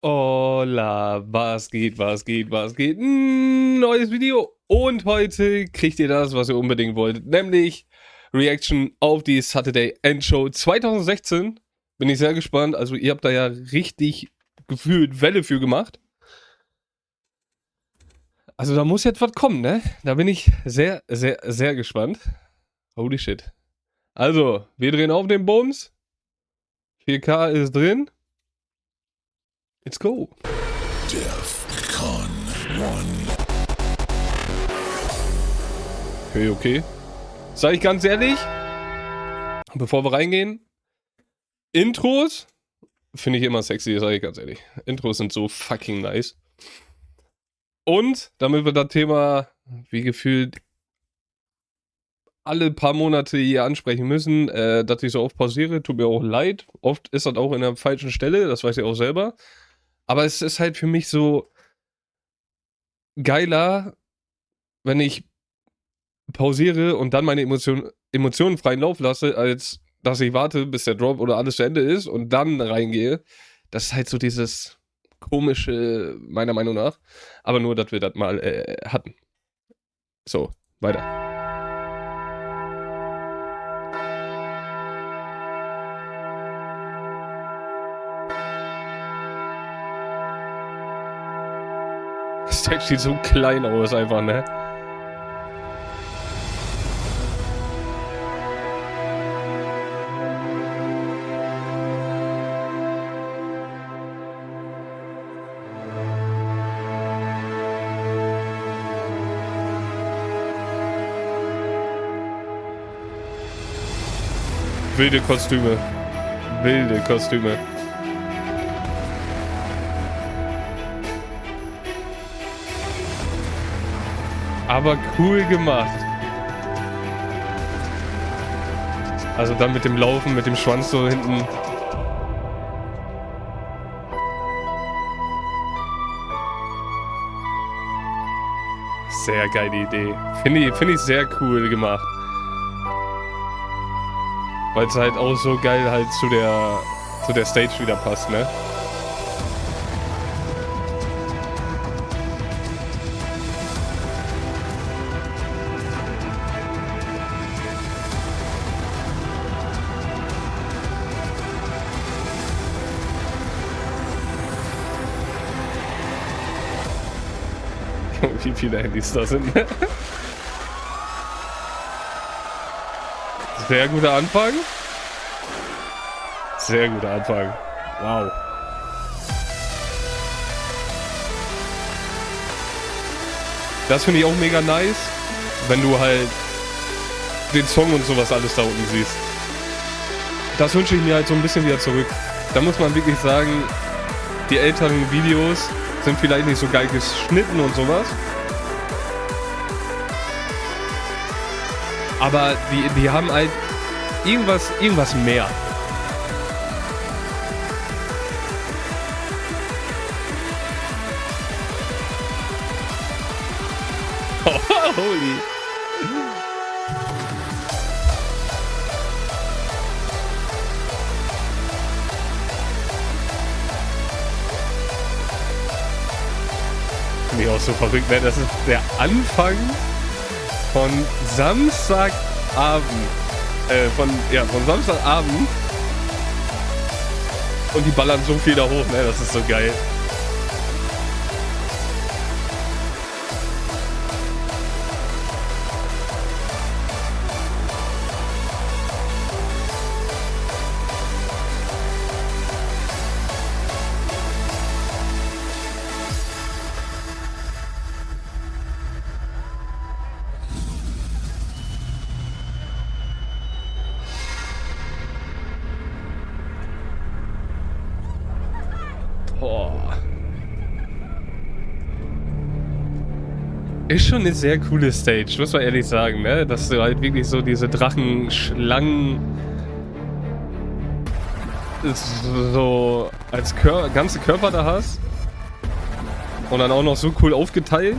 Hola, was geht, was geht, was geht? Neues Video und heute kriegt ihr das, was ihr unbedingt wolltet, nämlich Reaction auf die Saturday Endshow 2016. Bin ich sehr gespannt, also ihr habt da ja richtig gefühlt Welle für gemacht. Also da muss jetzt was kommen, ne? Da bin ich sehr, sehr, sehr gespannt. Holy shit. Also, wir drehen auf den Bums. 4K ist drin. Let's go. DEFCON 1. Okay. Sag ich ganz ehrlich, bevor wir reingehen, Intros finde ich immer sexy, sag ich ganz ehrlich. Intros sind so fucking nice. Und damit wir das Thema, wie gefühlt, alle paar Monate hier ansprechen müssen, dass ich so oft pausiere, tut mir auch leid. Oft ist das auch in der falschen Stelle, das weiß ich auch selber. Aber es ist halt für mich so geiler, wenn ich pausiere und dann meine Emotionen freien Lauf lasse, als dass ich warte, bis der Drop oder alles zu Ende ist und dann reingehe. Das ist halt so dieses komische, meiner Meinung nach. Aber nur, dass wir das mal hatten. So, weiter. Das Text sieht so klein aus einfach, ne? Wilde Kostüme. Wilde Kostüme. Aber cool gemacht. Also dann mit dem Laufen, mit dem Schwanz so hinten. Sehr geile Idee. Finde ich sehr cool gemacht. Weil es halt auch so geil halt zu der Stage wieder passt, ne? Wie viele Handys da sind. Sehr guter Anfang. Sehr guter Anfang. Wow. Das finde ich auch mega nice, wenn du halt den Song und sowas alles da unten siehst. Das wünsche ich mir halt so ein bisschen wieder zurück. Da muss man wirklich sagen, die älteren Videos sind vielleicht nicht so geil geschnitten und sowas. Aber die haben halt irgendwas mehr. Holy. Finde ich auch so verrückt, ne? Das ist der Anfang von Samstagabend. Von Samstagabend. Und die ballern so viel da hoch, ne? Das ist so geil. Boah. Ist schon eine sehr coole Stage, muss man ehrlich sagen, ne? Dass du halt wirklich so diese Drachenschlangen so als ganze Körper da hast. Und dann auch noch so cool aufgeteilt.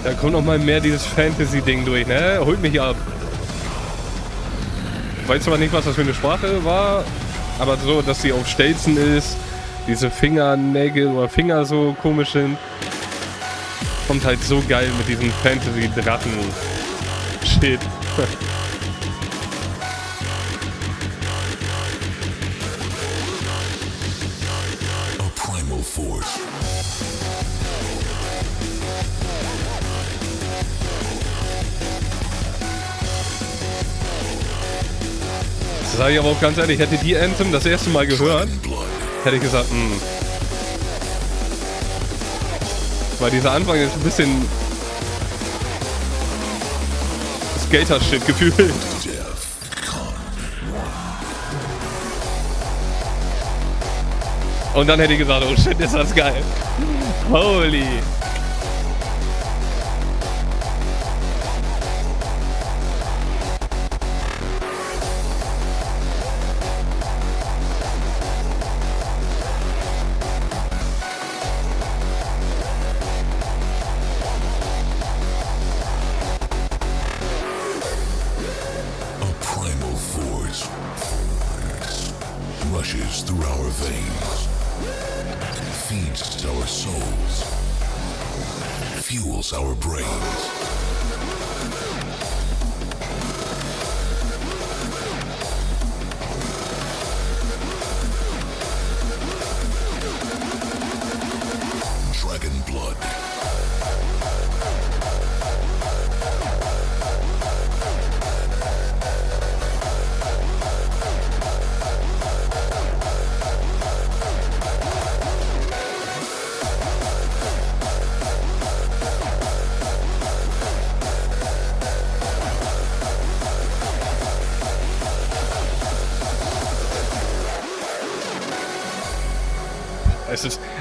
Da kommt noch mal mehr dieses Fantasy-Ding durch, ne? Holt mich ab. Ich weiß zwar nicht, was das für eine Sprache war, aber so, dass sie auf Stelzen ist, diese Fingernägel oder Finger so komisch sind. Kommt halt so geil mit diesem Fantasy-Drachen-Shit. A primal force. Sag ich aber auch ganz ehrlich, hätte die Anthem das erste Mal gehört, hätte ich gesagt, weil dieser Anfang ist ein bisschen Skater-Shit gefühlt. Und dann hätte ich gesagt, oh shit, ist das geil. Holy. Rushes through our veins, feeds our souls, fuels our brains. Dragon blood.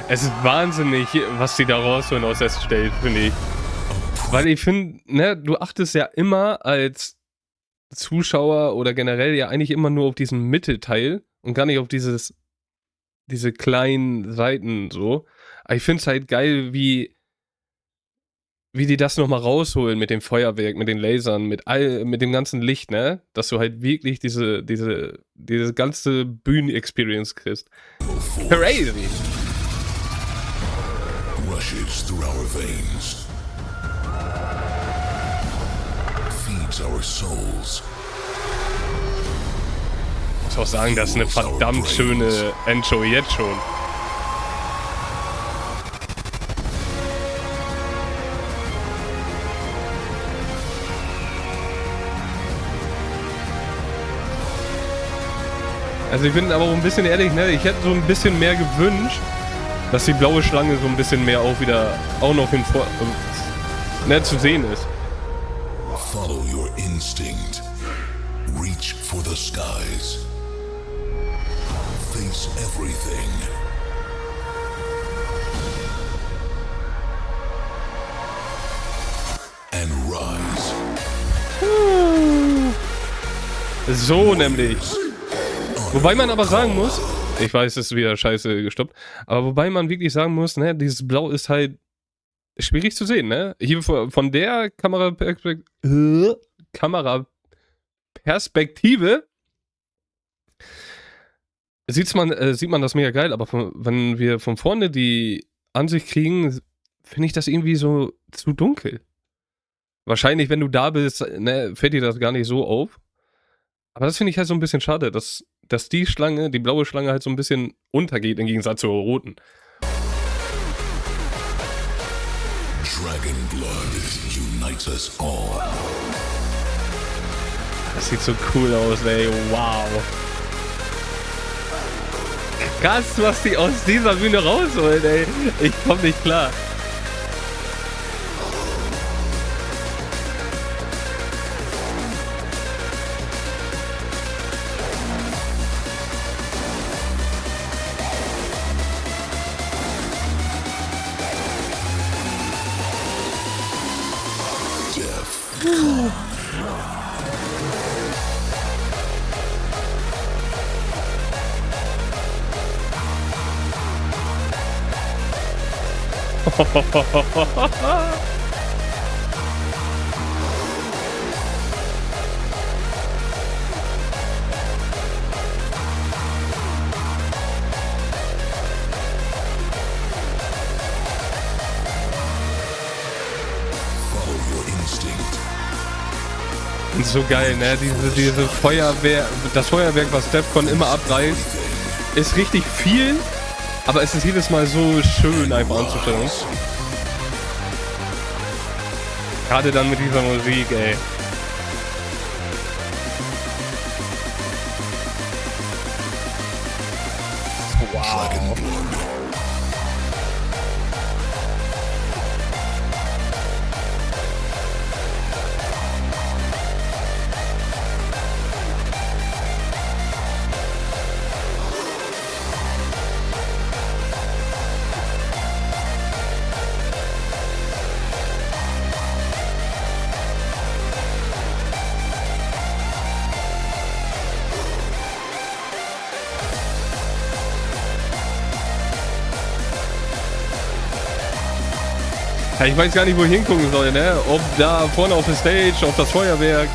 Es ist wahnsinnig, was die da rausholen aus der State, finde ich. Weil ich finde, ne, du achtest ja immer als Zuschauer oder generell ja eigentlich immer nur auf diesen Mittelteil und gar nicht auf diese kleinen Seiten so. Aber ich finde es halt geil, wie die das nochmal rausholen mit dem Feuerwerk, mit den Lasern, mit dem ganzen Licht, ne? Dass du halt wirklich diese ganze Bühnen-Experience kriegst. Crazy! Rushes through our veins, feeds our souls. Ich muss auch sagen, das ist eine verdammt schöne Endshow jetzt schon. Also ich bin aber auch ein bisschen ehrlich, ne? Ich hätte so ein bisschen mehr gewünscht, dass die blaue Schlange so ein bisschen mehr auch noch zu sehen ist. Follow your instinct. Reach for the skies. Face everything. And rise. So nämlich. Wobei man aber sagen muss, ich weiß, es ist wieder scheiße gestoppt, aber wobei man wirklich sagen muss, ne, dieses Blau ist halt schwierig zu sehen, ne? Hier von der Kameraperspektive sieht man das mega geil, aber wenn wir von vorne die Ansicht kriegen, finde ich das irgendwie so zu dunkel. Wahrscheinlich, wenn du da bist, ne, fällt dir das gar nicht so auf. Aber das finde ich halt so ein bisschen schade, dass die Schlange, die blaue Schlange halt so ein bisschen untergeht im Gegensatz zur roten. Dragon blood unites us all. Das sieht so cool aus, ey. Wow. Krass, was die aus dieser Bühne rausholen, ey. Ich komm nicht klar. Und so geil, ne? Diese Feuerwehr, das Feuerwerk, was Defcon immer abreißt, ist richtig viel, aber es ist jedes Mal so schön einfach anzuschauen. Gerade dann mit dieser Musik, ey. Wow. Ja, ich weiß gar nicht, wo ich hingucken soll, ne? Ob da vorne auf der Stage, auf das Feuerwerk.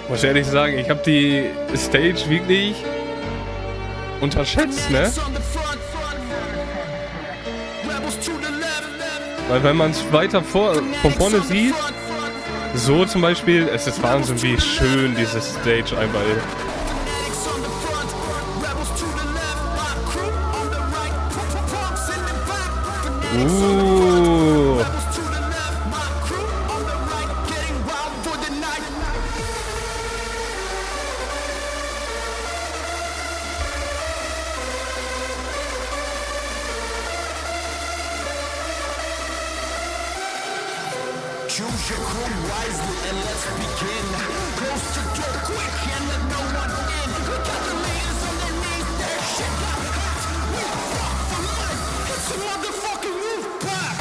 Muss ehrlich sagen, ich habe die Stage wirklich unterschätzt, ne? Weil wenn man es weiter von vorne sieht, so zum Beispiel, es ist Wahnsinn, wie schön diese Stage einmal ist. Choose your crew wisely and let's begin. Close the door quick and let no one in. Look at the leaders underneath their shit got hot. We fuck for life. It's a motherfucking roof pop.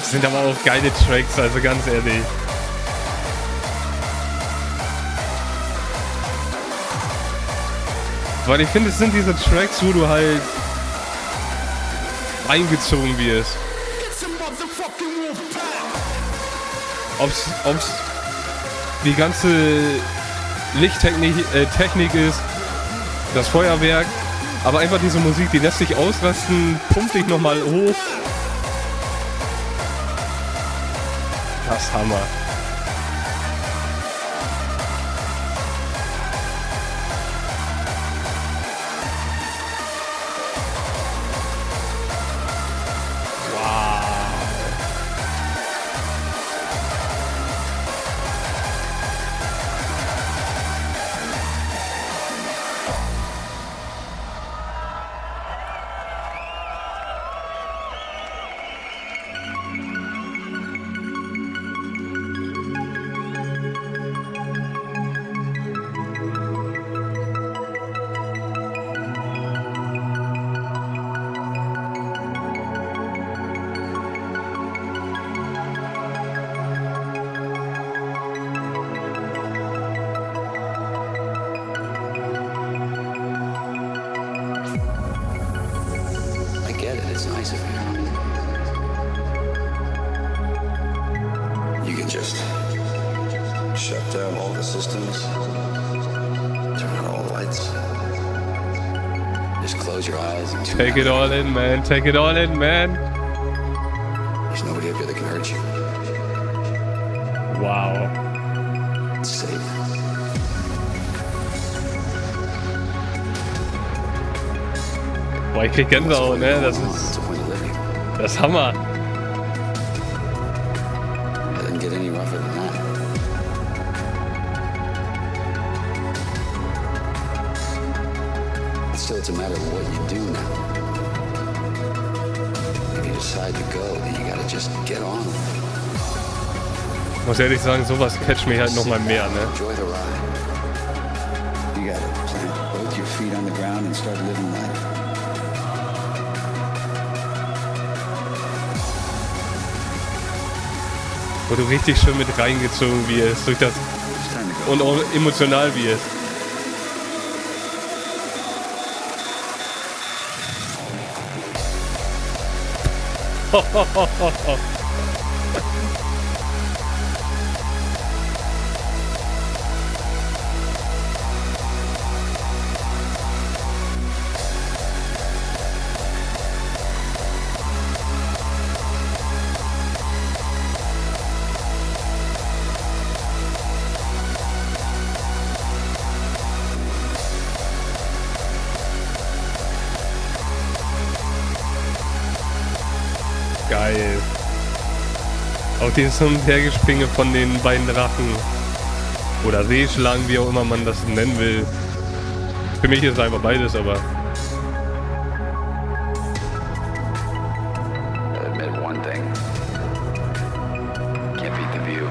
Sind aber auch geile Tracks, also ganz ehrlich. Weil ich finde, es sind diese Tracks, wo du halt eingezogen wirst. Ob's die ganze Lichttechnik ist, das Feuerwerk, aber einfach diese Musik, die lässt sich ausrasten, pumpt dich nochmal hoch. Das ist Hammer. It's nice of you. You can just shut down all the systems, turn on all the lights, just close your eyes and take it all in, man. Take it all in, man. There's nobody up here that can hurt you. Wow. It's safe. Boah, ich krieg Gänsehaut, ne? Das ist Hammer. Doesn't get any rougher than that. Still, it's a matter of what you do now. If you decide to go, then you gotta just get on. Muss ehrlich sagen, sowas catcht mich halt nochmal mehr, ne? Enjoy the ride. You gotta plant both your feet on the ground and start living life. Wo du richtig schön mit reingezogen wirst durch das It's time to go. und auch emotional wirst. Geil. Auch dieses Hin- und Hergespringe von den beiden Drachen. Oder Seeschlangen, wie auch immer man das nennen will. Für mich ist es einfach beides, aber. I'll admit one thing. Can't beat the view.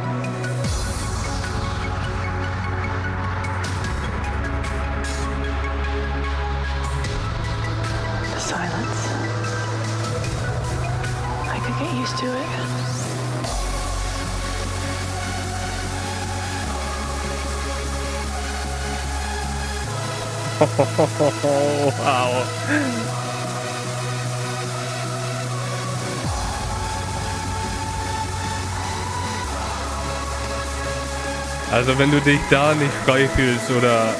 The silence. I could get used to it. Wow. Also wenn du dich da nicht frei fühlst oder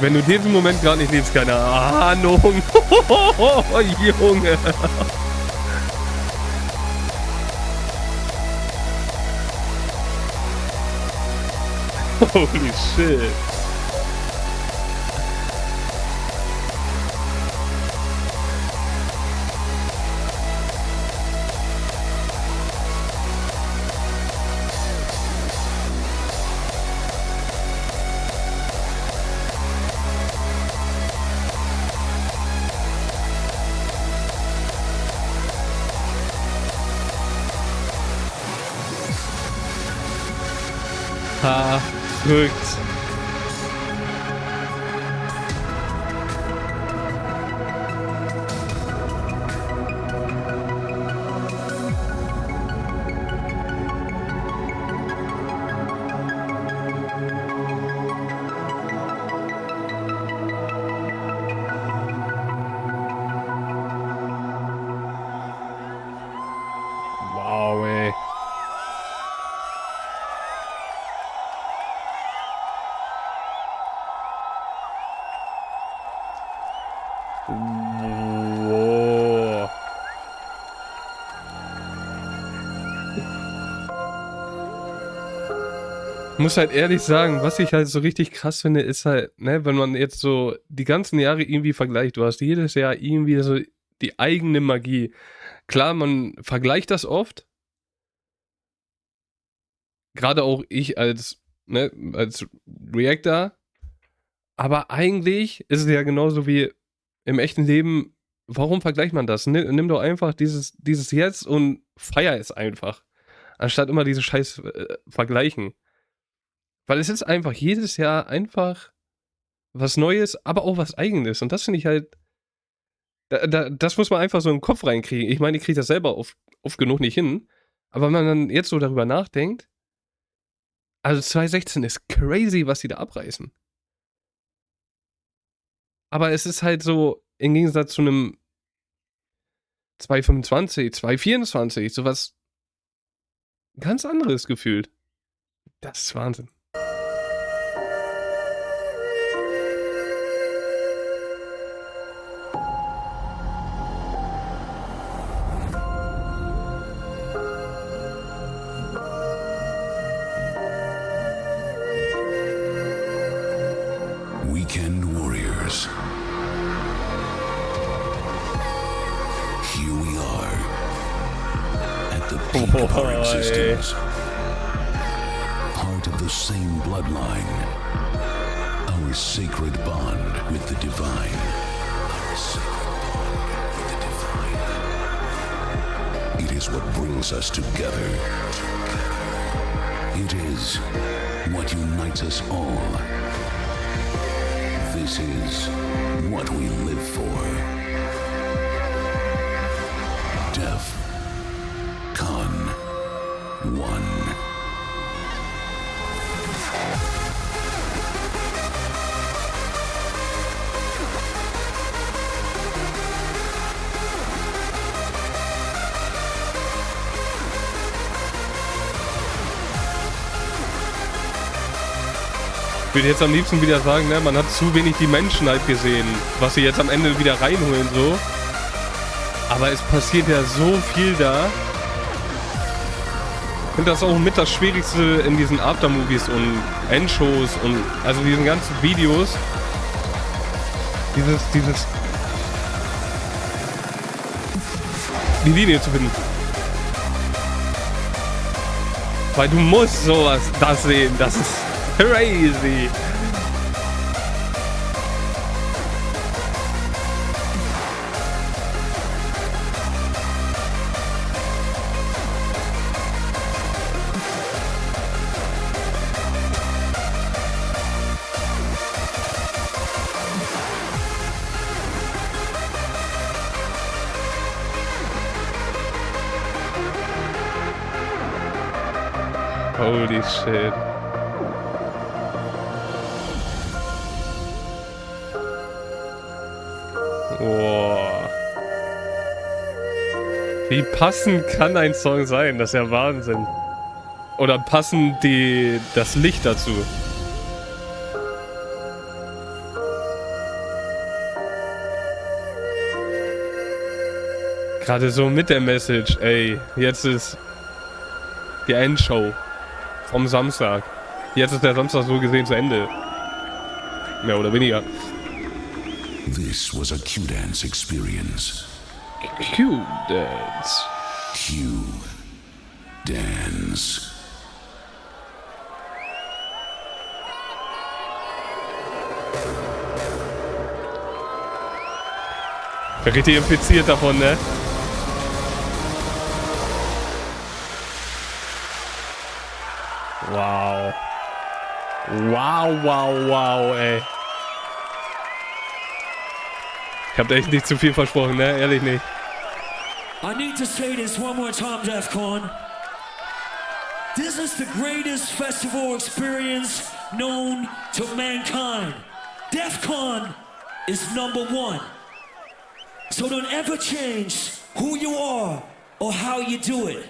wenn du diesen Moment gerade nicht liebst, keine Ahnung. Junge. Holy shit. Verrückt. Wow, ey. Wow. Ich muss halt ehrlich sagen, was ich halt so richtig krass finde, ist halt, ne, wenn man jetzt so die ganzen Jahre irgendwie vergleicht, du hast jedes Jahr irgendwie so die eigene Magie. Klar, man vergleicht das oft, gerade auch ich als, ne, als Reactor, aber eigentlich ist es ja genauso wie im echten Leben, warum vergleicht man das? Nimm doch einfach dieses Jetzt und feier es einfach. Anstatt immer diese scheiß Vergleichen. Weil es ist einfach jedes Jahr einfach was Neues, aber auch was Eigenes. Und das finde ich halt, das muss man einfach so in den Kopf reinkriegen. Ich meine, ich kriege das selber oft genug nicht hin. Aber wenn man dann jetzt so darüber nachdenkt, also 2016 ist crazy, was die da abreißen. Aber es ist halt so, im Gegensatz zu einem 225, 224, sowas ganz anderes gefühlt. Das ist Wahnsinn. Weekend Warriors. Here we are at the peak of our existence. Part of the same bloodline. Our sacred bond with the divine. Our sacred bond with the divine. It is what brings us together. It is what unites us all. This is what we live for. DEF CON 1. Ich würde jetzt am liebsten wieder sagen, ne, man hat zu wenig die Menschheit gesehen, was sie jetzt am Ende wieder reinholen, so. Aber es passiert ja so viel da. Ich finde das auch mit das Schwierigste in diesen Aftermovies und Endshows und also diesen ganzen Videos. Die Linie zu finden. Weil du musst sowas das sehen, das ist crazy. Holy shit. Boah. Wie passend kann ein Song sein? Das ist ja Wahnsinn. Oder passend das Licht dazu. Gerade so mit der Message, ey. Jetzt ist die Endshow vom Samstag. Jetzt ist der Samstag so gesehen zu Ende. Mehr oder weniger. This was a Q-Dance experience. Q-Dance. Q-Dance. Ich bin richtig infiziert davon, ne? Wow. Wow, ey. Ich hab echt nicht zu viel versprochen, ne? Ehrlich nicht. I need to say this one more time, DEF CON. This is the greatest festival experience known to mankind. DEF CON is #1. So don't ever change who you are or how you do it.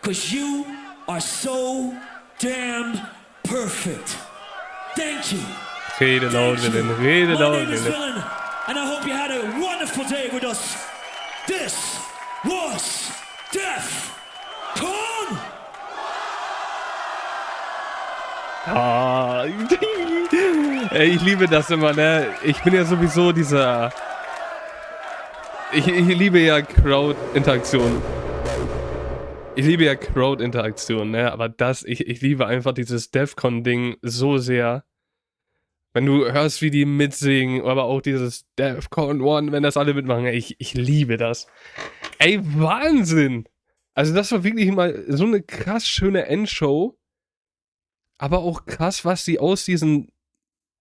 'Cause you are so damn perfect. Thank you. Rede laut, Willen. Rede My laut, name is Willen. Villain, and I hope you had a wonderful day with us. This was DEF CON. Ah. Ey, ich liebe das immer, ne? Ich bin ja sowieso dieser... Ich liebe ja Crowd-Interaktion. Ich liebe ja Crowd-Interaktion, ne? Aber ich liebe einfach dieses DEF CON-Ding so sehr. Wenn du hörst, wie die mitsingen, aber auch dieses DEF CON 1, wenn das alle mitmachen, ey, ich liebe das. Ey, Wahnsinn! Also das war wirklich mal so eine krass schöne Endshow. Aber auch krass, was sie aus diesen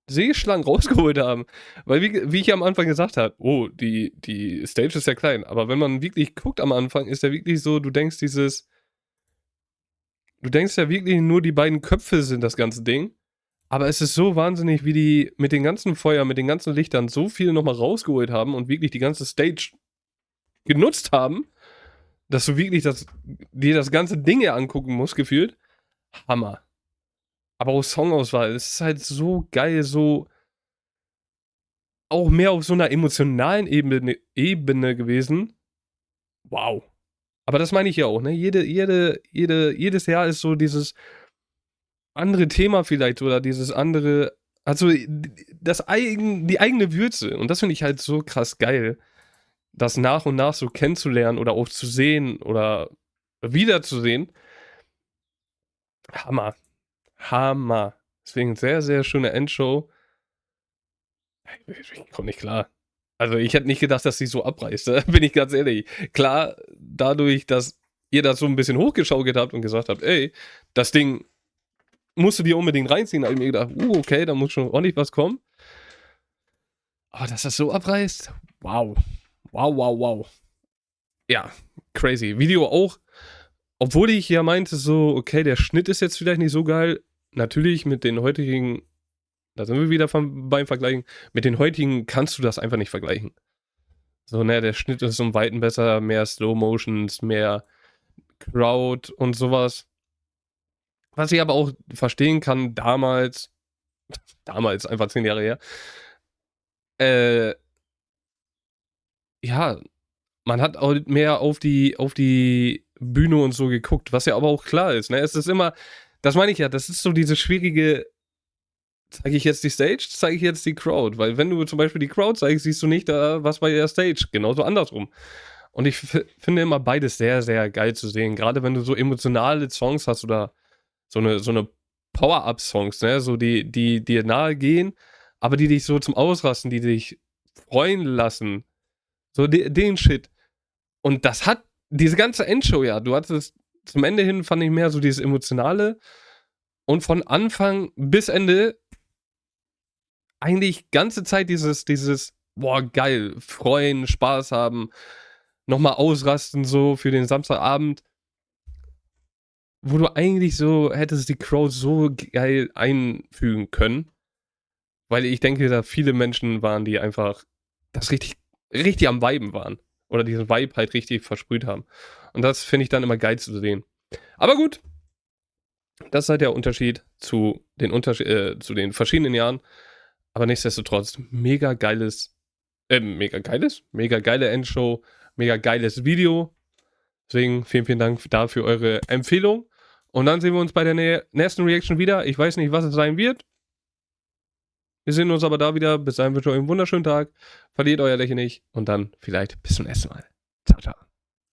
Seeschlangen rausgeholt haben. Weil, wie ich am Anfang gesagt habe, oh, die Stage ist ja klein. Aber wenn man wirklich guckt am Anfang, ist ja wirklich so, du denkst ja wirklich nur, die beiden Köpfe sind das ganze Ding. Aber es ist so wahnsinnig, wie die mit den ganzen Feuer, mit den ganzen Lichtern so viel nochmal rausgeholt haben und wirklich die ganze Stage genutzt haben, dass du wirklich dir das ganze Ding ja angucken musst, gefühlt. Hammer. Aber auch Songauswahl, es ist halt so geil, so auch mehr auf so einer emotionalen Ebene gewesen. Wow. Aber das meine ich ja auch, ne? Jedes Jahr ist so dieses andere Thema vielleicht oder dieses andere, also die eigene Würze. Und das finde ich halt so krass geil, das nach und nach so kennenzulernen oder auch zu sehen oder wiederzusehen. Hammer. Deswegen sehr, sehr schöne Endshow. Ich komme nicht klar. Also ich hätte nicht gedacht, dass sie so abreißt, bin ich ganz ehrlich. Klar, dadurch, dass ihr das so ein bisschen hochgeschaukelt habt und gesagt habt, ey, das Ding musst du dir unbedingt reinziehen. Da habe ich mir gedacht, okay, da muss schon ordentlich was kommen. Aber dass das so abreißt, wow. Wow. Ja, crazy. Video auch, obwohl ich ja meinte, so, okay, der Schnitt ist jetzt vielleicht nicht so geil. Natürlich mit den heutigen, da sind wir wieder beim Vergleichen, mit den heutigen kannst du das einfach nicht vergleichen. So, ne, der Schnitt ist um Weiten besser, mehr Slow Motions, mehr Crowd und sowas. Was ich aber auch verstehen kann, damals, einfach 10 Jahre her, ja, man hat auch mehr auf die Bühne und so geguckt, was ja aber auch klar ist, ne? Es ist immer, das meine ich ja, das ist so diese schwierige, zeige ich jetzt die Stage, zeige ich jetzt die Crowd, weil wenn du zum Beispiel die Crowd zeigst, siehst du nicht da was bei der Stage, genauso andersrum. Und ich finde immer beides sehr, sehr geil zu sehen, gerade wenn du so emotionale Songs hast oder so eine Power-Up-Songs, ne, so die dir nahe gehen, aber die dich so zum Ausrasten, die dich freuen lassen, so den Shit. Und das hat diese ganze Endshow, ja, du hattest zum Ende hin, fand ich mehr so dieses Emotionale und von Anfang bis Ende eigentlich ganze Zeit dieses, boah, geil, freuen, Spaß haben, nochmal ausrasten so für den Samstagabend, wo du eigentlich so hättest die Crowd so geil einfügen können, weil ich denke, da viele Menschen waren, die einfach das richtig am Viben waren oder diesen Vibe halt richtig versprüht haben. Und das finde ich dann immer geil zu sehen. Aber gut, das ist halt der Unterschied zu den verschiedenen Jahren. Aber nichtsdestotrotz, mega geile Endshow, mega geiles Video. Deswegen vielen Dank dafür eure Empfehlung. Und dann sehen wir uns bei der nächsten Reaction wieder. Ich weiß nicht, was es sein wird. Wir sehen uns aber da wieder. Bis dahin wünsche ich euch einen wunderschönen Tag. Verliert euer Lächeln nicht. Und dann vielleicht bis zum nächsten Mal. Ciao, ciao.